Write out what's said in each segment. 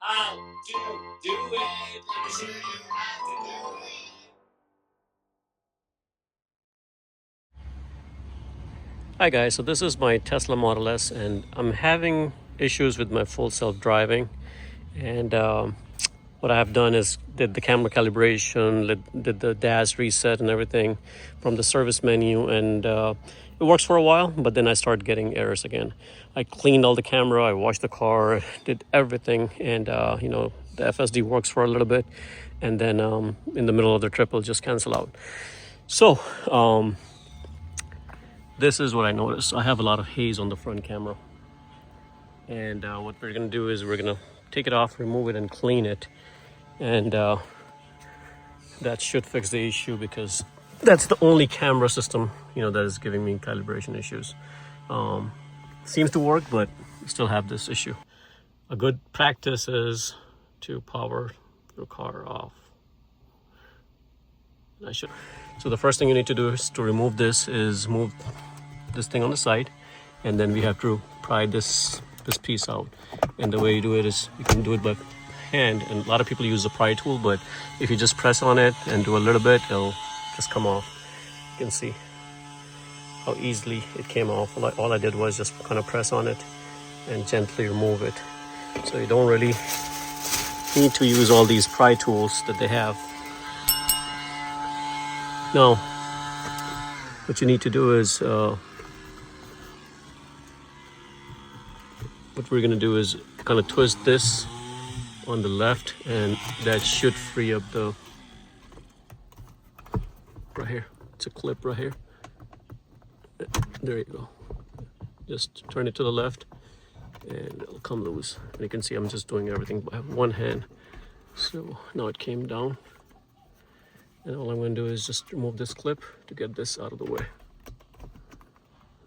how to do it. Let me show you how to do it. Hi guys, so this is my Tesla Model S and I'm having issues with my full self-driving, and what I have done is did the camera calibration, did the DAS reset and everything from the service menu, and it works for a while, but then I started getting errors again. I cleaned all the camera, I washed the car, did everything, and the FSD works for a little bit, and then in the middle of the trip it'll just cancel out. So this is what I noticed. I have a lot of haze on the front camera, and what we're gonna do is we're gonna take it off, remove it, and clean it, and that should fix the issue, because that's the only camera system that is giving me calibration issues. Seems to work, but still have this issue. A good practice is to power your car off. So the first thing you need to do is to remove this, is move this thing on the side, and then we have to pry this piece out. And the way you do it is you can do it by hand, and a lot of people use the pry tool, but if you just press on it and do a little bit, it'll just come off. You can see how easily it came off. All I did was just kind of press on it and gently remove it. So you don't really need to use all these pry tools that they have. Now, what you need to do is, what we're going to do is kind of twist this on the left, and that should free up the, right here, it's a clip right here. There you go. Just turn it to the left and it'll come loose. And you can see I'm just doing everything by one hand. So now it came down. And all I'm going to do is just remove this clip to get this out of the way.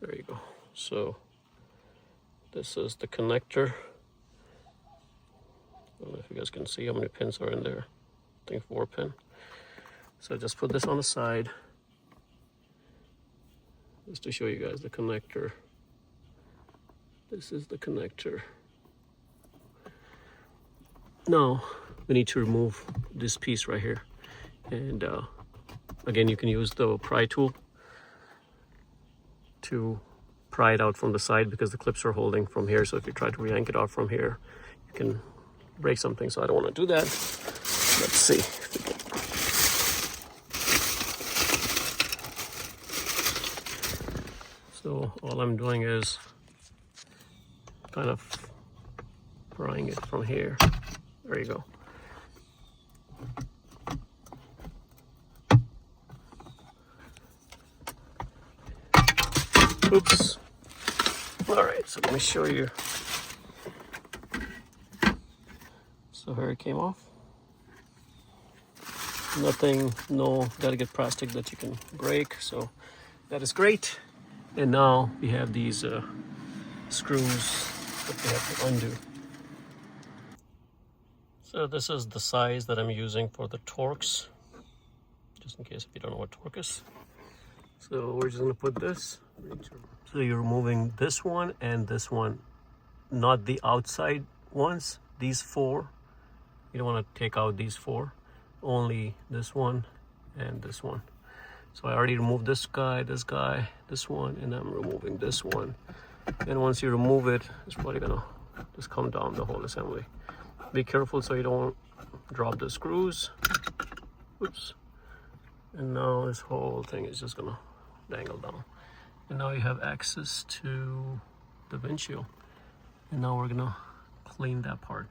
There you go. So this is the connector. I don't know if you guys can see how many pins are in there. I think 4 pin. So just put this on the side, just to show you guys the connector. This is the connector. Now we need to remove this piece right here. And again, you can use the pry tool to pry it out from the side, because the clips are holding from here. So if you try to yank it out from here, you can break something. So I don't want to do that. Let's see. So all I'm doing is kind of prying it from here. There you go. Oops. All right, so let me show you. So here it came off. Nothing, no delicate plastic that you can break, so that is great. And now we have these screws that we have to undo. So this is the size that I'm using for the Torx, just in case if you don't know what torque is. So we're just gonna put this. So you're removing this one and this one, not the outside ones, these 4. You don't want to take out these 4, only this one and this one. So I already removed this guy, this one, and I'm removing this one. And once you remove it, it's probably gonna just come down the whole assembly. Be careful so you don't drop the screws. Oops. And now this whole thing is just gonna dangle down. And now you have access to the windshield. And now we're gonna clean that part.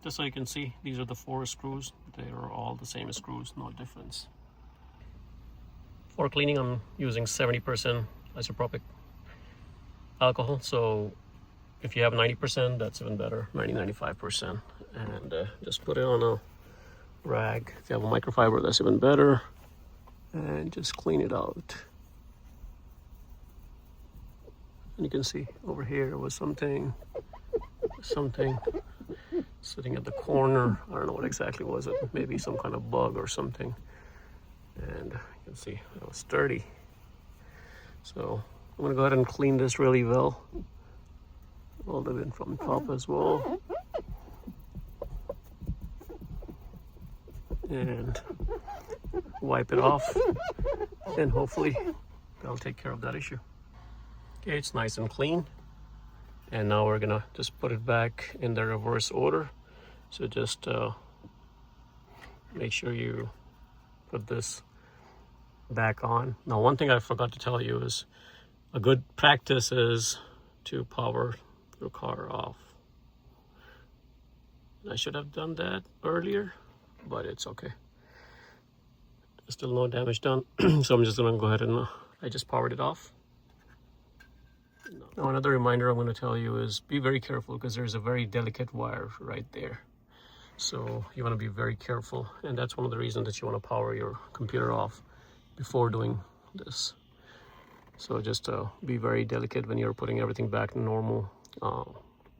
Just so you can see, these are the 4 screws. They are all the same screws, no difference. For cleaning, I'm using 70% isopropyl alcohol. So if you have 90%, that's even better, 95%. And just put it on a rag. If you have a microfiber, that's even better. And just clean it out. And you can see over here was something sitting at the corner. I don't know what exactly was it. Maybe some kind of bug or something. And you can see it was sturdy. So I'm gonna go ahead and clean this really well. All the way from top as well. and wipe it off, and hopefully that'll take care of that issue. Okay, it's nice and clean. And now we're gonna just put it back in the reverse order. So just make sure you put this back on. Now, one thing I forgot to tell you is a good practice is to power your car off. I should have done that earlier, but it's okay. Still no damage done. So I'm just gonna go ahead and I just powered it off. Now, another reminder I'm going to tell you is be very careful, because there's a very delicate wire right there. So you want to be very careful, and that's one of the reasons that you want to power your computer off before doing this. So just be very delicate when you're putting everything back to normal,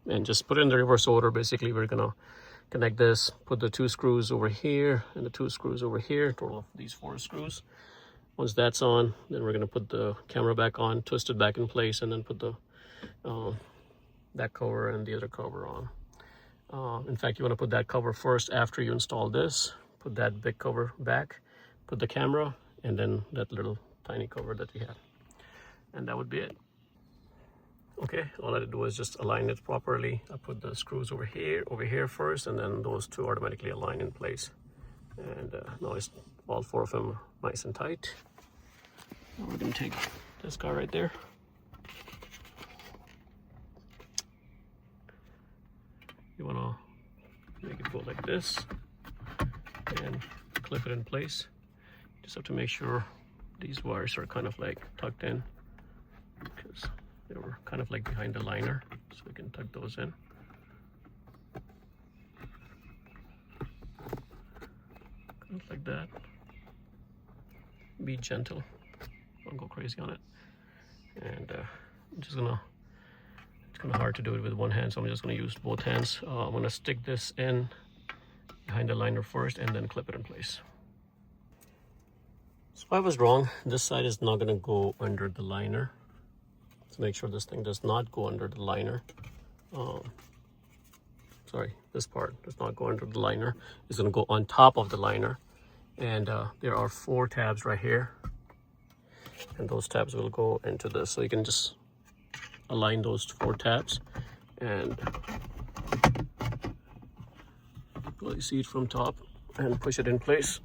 and just put it in the reverse order. Basically, we're going to connect this, put the 2 screws over here and the 2 screws over here, total of these 4 screws. Once that's on, then we're going to put the camera back on, twist it back in place, and then put the that cover and the other cover on. In fact, you want to put that cover first after you install this. Put that big cover back, put the camera, and then that little tiny cover that we had. And that would be it. Okay, all I did was just align it properly. I put the screws over here first, and then those 2 automatically align in place. And now it's all 4 of them are nice and tight. Now we're going to take this guy right there. You want to make it go like this and clip it in place. Just have to make sure these wires are kind of like tucked in, because they were kind of like behind the liner, so we can tuck those in. Kind of like that. Be gentle, don't go crazy on it. And I'm just gonna, it's kind of hard to do it with one hand, so I'm just gonna use both hands. I'm gonna stick this in behind the liner first and then clip it in place. So I was wrong. This side is not gonna go under the liner. Let's make sure this thing does not go under the liner. Sorry, this part does not go under the liner. It's gonna go on top of the liner. And there are 4 tabs right here, and those tabs will go into this. So you can just align those 4 tabs and place it from top and push it in place.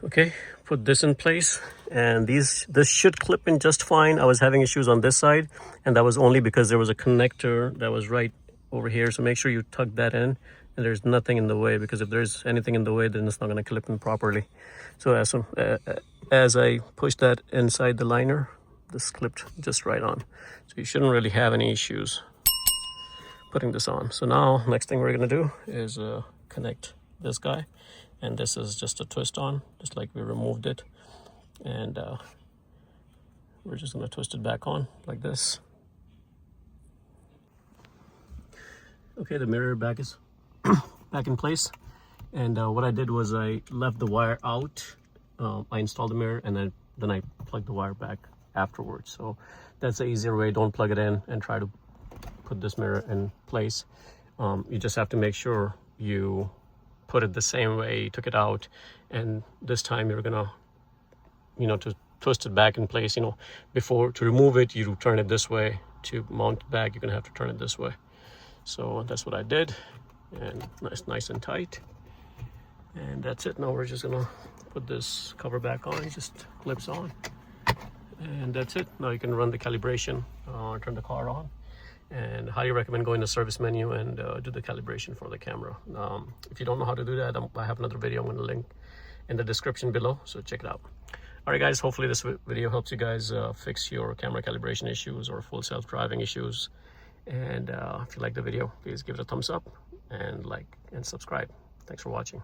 Okay, put this in place, and this should clip in just fine. I was having issues on this side, and that was only because there was a connector that was right over here. So make sure you tuck that in and there's nothing in the way, because if there's anything in the way, then it's not going to clip in properly. So as I push that inside the liner, this clipped just right on. So you shouldn't really have any issues putting this on. So now next thing we're going to do is connect this guy, and this is just a twist on, just like we removed it, and we're just going to twist it back on like this. Okay, the mirror back is back in place, and what I did was I left the wire out. I installed the mirror, and then I plugged the wire back afterwards. So that's the easier way. Don't plug it in and try to put this mirror in place. You just have to make sure you put it the same way you took it out, and this time you're gonna, to twist it back in place. Before, to remove it, you turn it this way. To mount it back, you're gonna have to turn it this way. So that's what I did, and nice and tight. And that's it. Now we're just gonna put this cover back on. It just clips on, and that's it. Now you can run the calibration, turn the car on, and highly recommend going to service menu and do the calibration for the camera. If you don't know how to do that, I have another video I'm going to link in the description below, so check it out. All right guys, hopefully this video helps you guys fix your camera calibration issues or full self-driving issues. And if you like the video, please give it a thumbs up and like and subscribe. Thanks for watching.